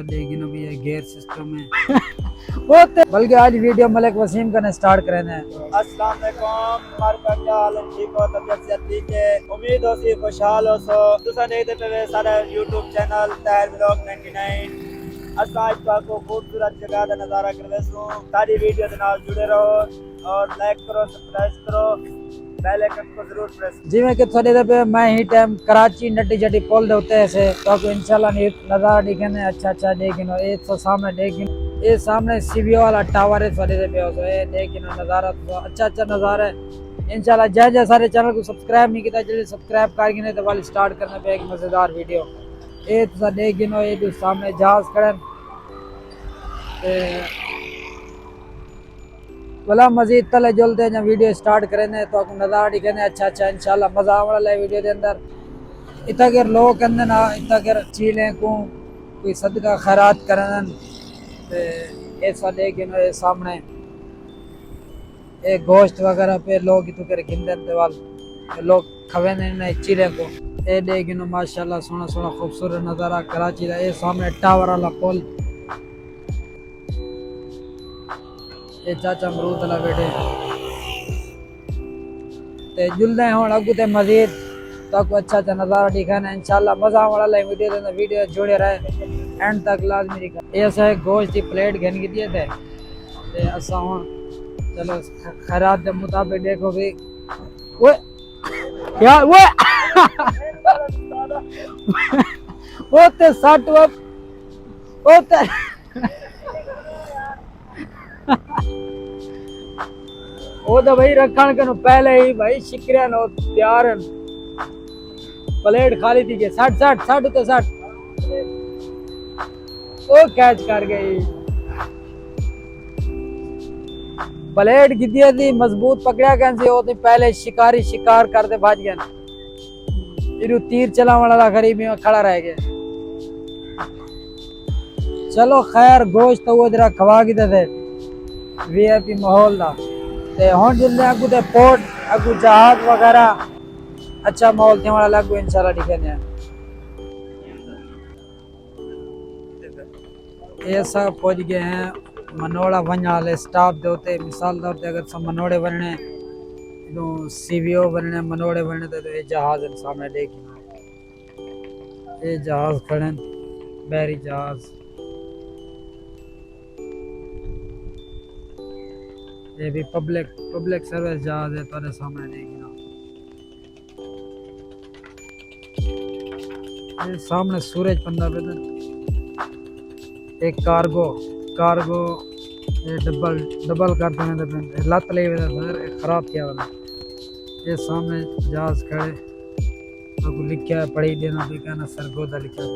लेकिन अभी ये गेयर सिस्टम है बल्कि आज वीडियो मलिक वसीम का स्टार्ट करना है। अस्सलाम वालेकुम, का क्या हाल है? ठीक हो? तबीयत से ठीक है? उम्मीद हो सी खुशहाल हो सो तुसा देखते पे सारा YouTube चैनल ताहिर व्लॉग 99। असा आज को खूबसूरत जगह का नज़ारा करवेसू। सारी वीडियो के नाल जुड़े रहो और लाइक करो, सब्सक्राइब करो, बेल आइकन को जरूर प्रेस। जिमें कि थोड़ी देर पे मैं ही टाइम कराची नटी जटी पोल दे होते ऐसे तो इंशाल्लाह नज़ारा दिखने अच्छा लेकिन ये तो सामने लेकिन ये सामने सीबीओ वाला टावर है थोड़ी देर पे हो ये लेकिन नज़ारा तो अच्छा नज़ारा है। इंशाल्लाह जय सारे चैनल को सब्सक्राइब नहीं किया जल्दी सब्सक्राइब करके नहीं तो वाली स्टार्ट करने पे एक मज़ेदार वीडियो ये तो लेकिन ये जो सामने जहाज खड़े बोला मजीद तले जलते हैं जब वीडियो स्टार्ट करें तो नज़ारा दिखेने अच्छा इंशाल्लाह मजा आने वाला है वीडियो के अंदर। इतना कर लोग कहते ना इतना कर चीलें को कोई सदका खैरात करन ऐसा लेकिन सामने एक गोश्त वगैरह पे लोग इतो कर गिनते वाल लोग खवे नहीं चीलें को ये लेकिन माशाल्लाह सोना सोना खूबसूरत नज़ारा कराची का ये सामने टावर वाला पुल ये चाचा अमरूद वाला बैठे ते जुलदे हुन अगू ते मजीद तक अच्छा नज़ारा दिखाना इंशाल्लाह मजा आने वाला है वीडियो जुड़े रहे एंड तक लाजमी दिखा ऐसा है गोश्त की प्लेट घन की दिए थे ते असा हुन चलो खैरात के मुताबिक देखो भी ओए यार ओए वो ते सट वो ते वो तो भाई रखन के पहले ही भाई शिकरिया नो तैयार प्लेट खाली थी के 60 तो 60 वो कैच कर गई प्लेट गिद्दी थी मजबूत पकड़ा कैसे वो तो पहले शिकारी शिकार करते भाज गया फिर तीर चला वाला गरीबी में खड़ा रह गया। चलो खैर गोश्त तो वो जरा खवा के दे वीआईपी माहौल दा ते हुन जिल्ले अगू ते पोर्ट अगू जहाज वगैरह अच्छा माहौल थे वाला लगू इंशाल्लाह दिखने ये सब पहुंच गए हैं मनोड़ा बनने वाले स्टाफ दे होते मिसाल तौर पे अगर सब मनोड़े बनने तो सीवीओ बनने मनोड़े बनने तो ये जहाज सामने देखी ये जहाज खड़े बहरी जहाज ये भी पब्लिक सर्विस जहाज है तुम्हारे सामने देखना ये सामने सूरज पंदा पे एक कार्गो ये डबल करते हैं लत ले खराब किया वाला ये सामने जहाज खड़े तो लिखा है पढ़ी देना भी कहना सरगोदा लिखा है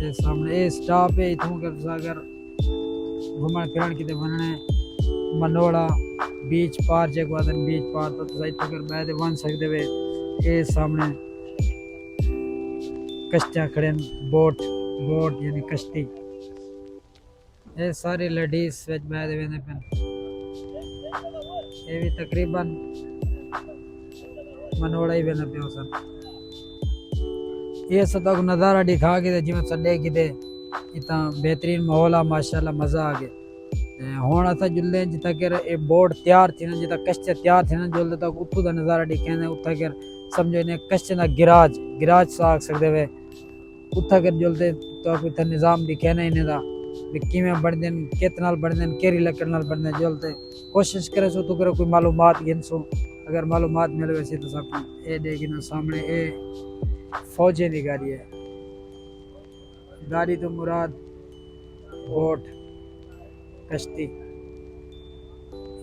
ये सामने ये स्टॉप है इतों कर अगर घूमन फिरन किते बनने मनोड़ा बीच पार जग वादन बीच पार तो सही अगर बैठे बन सकते वे ये सामने कश्तियाँ खड़े बोट यानी कश्ती ये सारी लेडीज वेज बैठे हुए पे ये भी तकरीबन मनोड़ा ही बना पे सर ये सब तक नज़ारा दिखा के जिमें संडे की थे इतना बेहतरीन माहौल आ माशाल्लाह मज़ा आ गया हुन असा जुल्ले जिता कर ए बोट तैयार थी ना जिता कश्ते तैयार थी ना जुल्ले तक उतो दा नज़ारा दिखे उता कर समझो ने कश्ते ना गिराज सा सकदे वे उता कर जुलते तो कोई निज़ाम दिखे ना इने दा किवें बढ़ देन कितना बढ़ देन केरी लकड़ नाल बढ़ने जुलते कोशिश करे सो तो करे कोई मालूमात गिनसो अगर मालूमात मिले वैसे तो सब ए देखिन सामने ए फौजे की गाड़ी है गाड़ी तो मुराद बोट कश्ती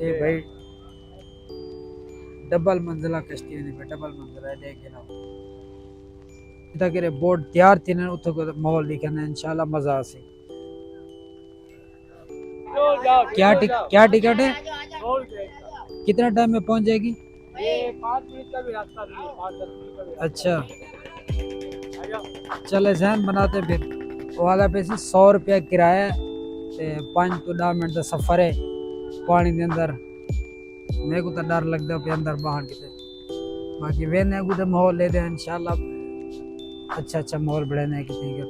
ये भाई डबल मंजिला कश्ती है डबल मंजिला है देखना इतना करे बोट तैयार थी ना उतो को माहौल दिखना इंशाल्लाह मजा आसी क्या टिकट है कितना टाइम में पहुंच जाएगी ये 5 मिनट का भी रास्ता नहीं है, 5-10 मिनट का भी अच्छा चले जहन बनाते फिर वाला पे 100 रुपया किराया 5 तो 10 मिनट का सफर है पानी के अंदर मेरे को तो डर लगता है अंदर बाहर किते बाकी वे ने माहौल ले दे इंशाल्लाह अच्छा माहौल बढ़ाने की ठीक है।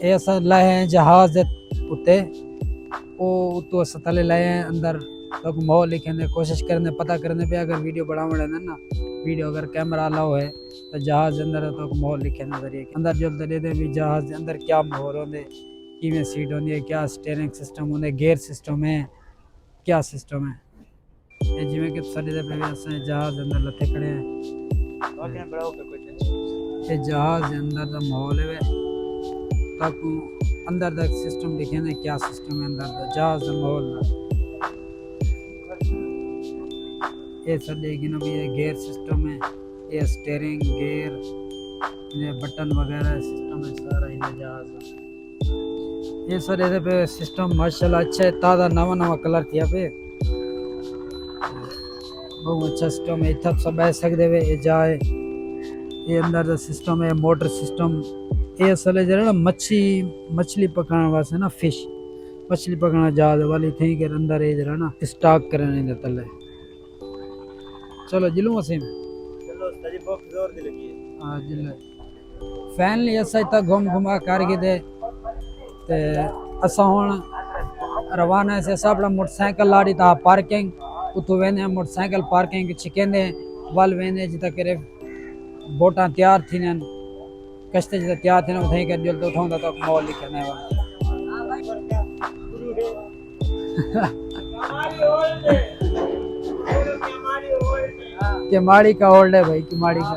ये अस लाए हैं जहाज उत्ते ओ तो अस थले लाए हैं अंदर तो माहौल लिखने कोशिश करने पता करने पे अगर वीडियो बढ़ावण ना वीडियो अगर कैमरा अलाउ है तो जहाज अंदर तो माहौल लिखे नजरिए अंदर जो दे दे भी जहाज अंदर क्या माहौल होंदे किवें सीट होंदी है क्या स्टीयरिंग सिस्टम होंदे गियर सिस्टम है क्या सिस्टम है ये जिवें कि साडे दे पे अस जहाज अंदर लथे खड़े हैं ओके बढ़ाओ पे कोई टेंशन ये जहाज के अंदर का माहौल है ताकू अंदर तक सिस्टम लिखे ने क्या सिस्टम है अंदर का जहाज का माहौल ये सडे की भी ये गियर सिस्टम है ये स्टीयरिंग गियर ये बटन वगैरह सिस्टम है सारा इन जहाज का ये सर ये पे सिस्टम माशाल्लाह अच्छा है ताज़ा नवा कलर किया पे बहुत अच्छा सिस्टम है इतना सब बैठ सकते वे ये जाए ये अंदर का सिस्टम है मोटर सिस्टम ये असल जरा ना मछली पकाने वास्ते ना फिश मछली पकाना जहाज वाली थी के अंदर ये जरा ना स्टॉक करने दे तले चलो जिलू वसीम चलो सजी बॉक्स जोर दे लगी हाँ जिले फैनली असा इतना घुमा कर के ते असा हुन रवाना से असा अपना मोटरसाइकिल लाड़ी था पार्किंग उतो वेने मोटरसाइकिल पार्किंग छिकेंदे वल वेने जिता करे बोटा तैयार थी न कश्ते जिता तैयार थी न उठाई कर जल तो उठाऊंदा तो माहौल लिखे ने के माड़ी का होल्ड है भाई की माड़ी का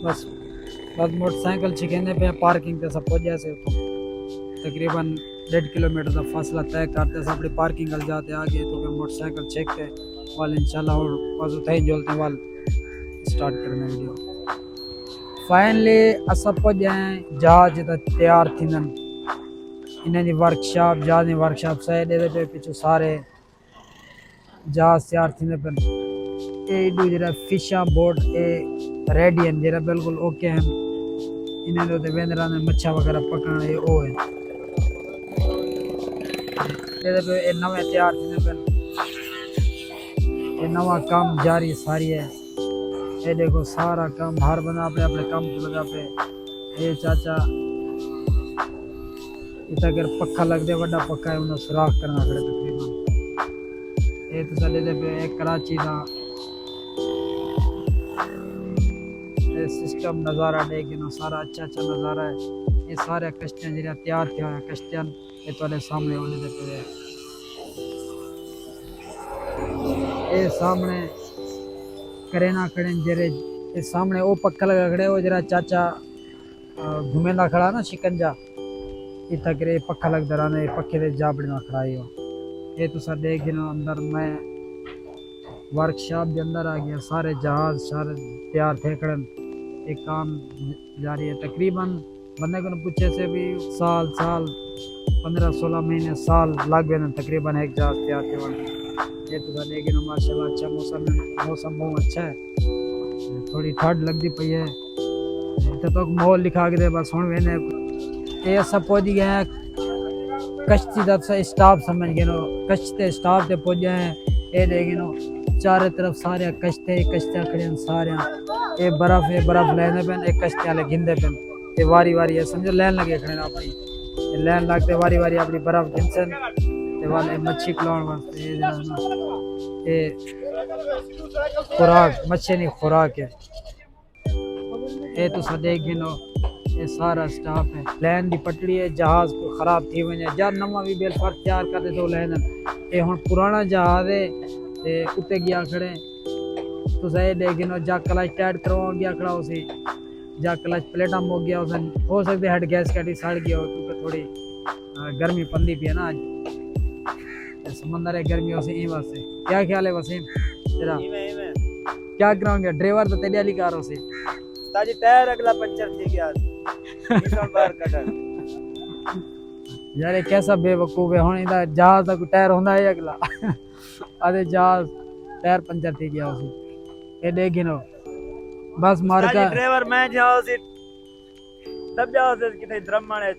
बस मोटरसाइकिल छिकेने पे पार्किंग पे सब पहुंच से तकरीबन 1.5 किलोमीटर का फासला तय करते से अपनी पार्किंग कर जाते आगे तो फिर मोटरसाइकिल छेकते वाल इंशाल्लाह और बस उठाई जोलते वाल स्टार्ट करने वीडियो फाइनली अस पहुंच जाए जहाज तैयार थी इन वर्कशॉप जहाज वर्कशॉप साइड पे पिछू सारे जहाज तैयार थी पे ए जरा फिशा बोट ए रेडी हैं जरा बिल्कुल ओके हैं इन्हें तो वेंदरा ने मच्छा वगैरह पकड़ना ये ओ है ये पे ए नवे तैयार थी पे ये नवा काम जारी सारी है ये देखो सारा काम हर बंदा अपने अपने काम को लगा पे ये चाचा इतना अगर पक्का लग दे बड़ा पक्का है उन्हें सुराख करना पड़े तकरीबन ये तो चले दे पे एक कराची का सिस्टम नज़ारा देखे सारा अच्छा नज़ारा है ये सारे कश्तियाँ जरा तैयार थे कश्तियाँ ये थोड़े सामने होने दे पे ये सामने करेना खड़े जरे ये सामने वो पक्का लगा खड़े वो जरा चाचा घूमेंदा खड़ा ना शिकंजा इतना करे पक्का लग दराना ये पक्के दे जाबड़ी ना खड़ा ये तो सर देख गिनो अंदर मैं वर्कशॉप के अंदर आ गया सारे जहाज सारे तैयार थे खड़े एक काम जारी है तकरीबन बंदे को पूछे से भी साल 15-16 महीने साल लग गए तकरीबन एक जहाज तैयार थे ये तो लेकिन माशाल्लाह अच्छा मौसम बहुत अच्छा है थोड़ी ठंड लगती पई है तो माहौल लिखा के दे बस हूँ वेने ये सब पहुंच गए हैं कश्ती का स्टाफ समझ गए कश्ते स्टाफ से पहुंच गए हैं ये देखे चारों तरफ सारे कश्तियाँ खड़े सारे ये बर्फ लेने पे एक कश्तियाँ गिनते पे ये वारी है समझो लैन लगे खड़े अपनी ये लैन लगते वारी अपनी बर्फ गिनसन वाले मच्छी खिलाने वास्ते ये खुराक मच्छी नहीं खुराक है ये तो सदे गिनो ये सारा स्टाफ है लैन की पटड़ी है जहाज को खराब थी वने जा नवा भी बेल फर्क तैयार कर दे तो लैन ये हुन पुराना जहाज है ते उत्ते गया खड़े तो सही देखिनो जा क्लच टाइट करवा गया खड़ा उसी जा क्लच प्लेटा मुक गया उसे हो सकते हेड गैस कटी सड़ गया हो क्योंकि थोड़ी गर्मी पंदी पी है ना आज समंदर है गर्मी उसे ई वास्ते क्या ख्याल है वसीम तेरा क्या कराओगे ड्राइवर तो तेरी वाली कार उसे ताजी टायर अगला पंचर थी गया निशान बाहर कटर यार कैसा बेवकूफ है हुन इंदा जहाज का टायर होंदा है अगला आधे जहाज टायर पंचर थी गया उसे ये देखिनो बस मार का ड्राइवर मैं जाओ से तब जाओ से किथे ड्रम मारे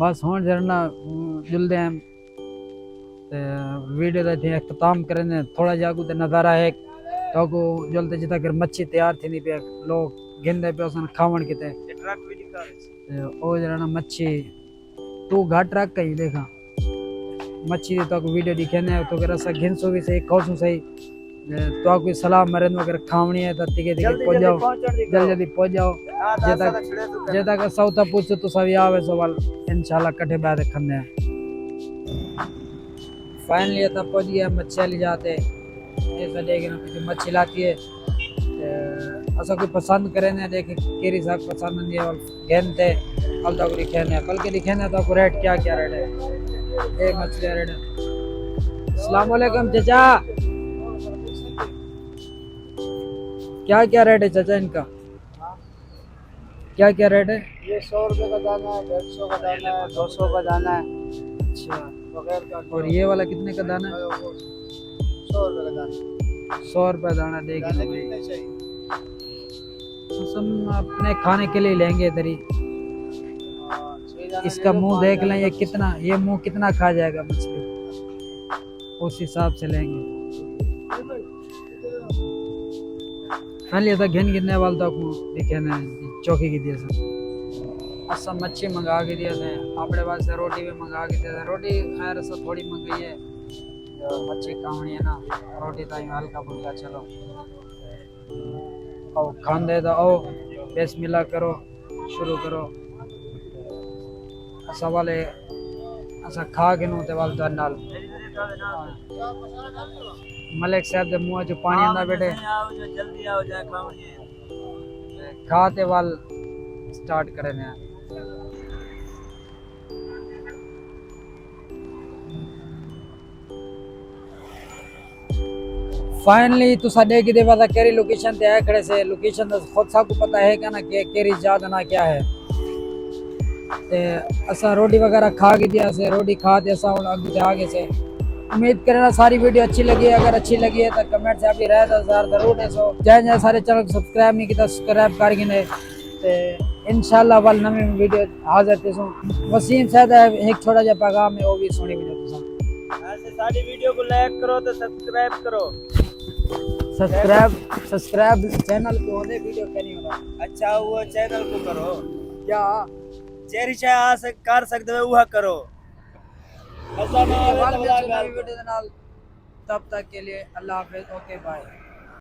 बस हुन जरना जल्दी हम वीडियो का इख्तिताम करें थोड़ा जागू नज़ारा है तो को जल्दी जिता कर मच्छी तैयार थी नहीं पे लोग गिंदे पे उसन खावण किते ट्रक भी दिखा रहे ओ जरा ना मच्छी तू घाट रख कहीं देखा मच्छी तो को वीडियो दिखे ने तो कर रसा घिनसो भी सही खाओ सही तो कोई सलाह मरन वगैरह खावणी है तो तिके तिके पहुंच जाओ जल्दी जल्दी पहुंच जाओ जेता का सौता पूछ तो सभी आवे सवाल इंशाल्लाह कठे बाद खन्ने फाइनली तब पहुंच गया मच्छी ले जाते ऐसा देखे ना कि मच्छी लाती है ऐसा कोई पसंद करे ना देखे केरी साहब पसंद नहीं है घेनते अब तक दिखेने बल्कि दिखेने तो रेट क्या क्या रेट है एक मछली रेट अस्सलाम वालेकुम चाचा क्या क्या रेट है चाचा इनका क्या क्या रेट है ये 100 रुपए का दाना है 150 का दाना है 200 का दाना है अच्छा बगैर का और ये वाला कितने का दाना है 100 रुपए का दाना 100 रुपये दाना देगी दाने कितने चाहिए हम अपने खाने के लिए लेंगे इधर ही इसका मुंह देख लें ये मुंह कितना खा जाएगा मछली उस हिसाब से लेंगे पहले तो घेन गिरने वाला था देखे ना चौकी की दिया सर अच्छा मच्छी मंगा के दिया था अपने पास से रोटी भी मंगा के दिया था रोटी खैर सब थोड़ी मंगाई है मच्छी खावनी है ना रोटी तो हल्का फुल्का चलो और खाने तो आओ बिस्मिल्लाह करो शुरू करो ऐसा वाले ऐसा खा के नूते वाल तो नाल मलिक साहब के मुंह जो पानी आंदा बेटे जल्दी आओ जाए खावनी खाते वाल स्टार्ट करे ने फाइनली तो साडे की देवा था केरी लोकेशन ते आए खड़े से लोकेशन तो खुद सा को पता है क्या ना कि केरी ज्यादा ना क्या है ते असा रोटी वगैरह खा के दिया से रोटी खा ते असा आगे आगे से उम्मीद करना सारी वीडियो अच्छी लगी है अगर अच्छी लगी है तो कमेंट से अभी रहे 10,000 जरूर है सो जय सारे चैनल को सब्सक्राइब नहीं किया सब्सक्राइब कर गिने ते इंशाल्लाह वाल नवी वीडियो हाजिर थे सो वसीम साहब एक छोटा जा पैगाम है वो भी सुनी वीडियो तुसा ऐसे सारी वीडियो को लाइक करो तो सब्सक्राइब करो सब्सक्राइब चैनल को होने वीडियो क्या नहीं होना अच्छा वो चैनल को करो क्या चेरी चाहे कर सकते हो वह करो ऐसा ना नवी वीडियो तब तक के लिए अल्लाह हाफिज ओके बाय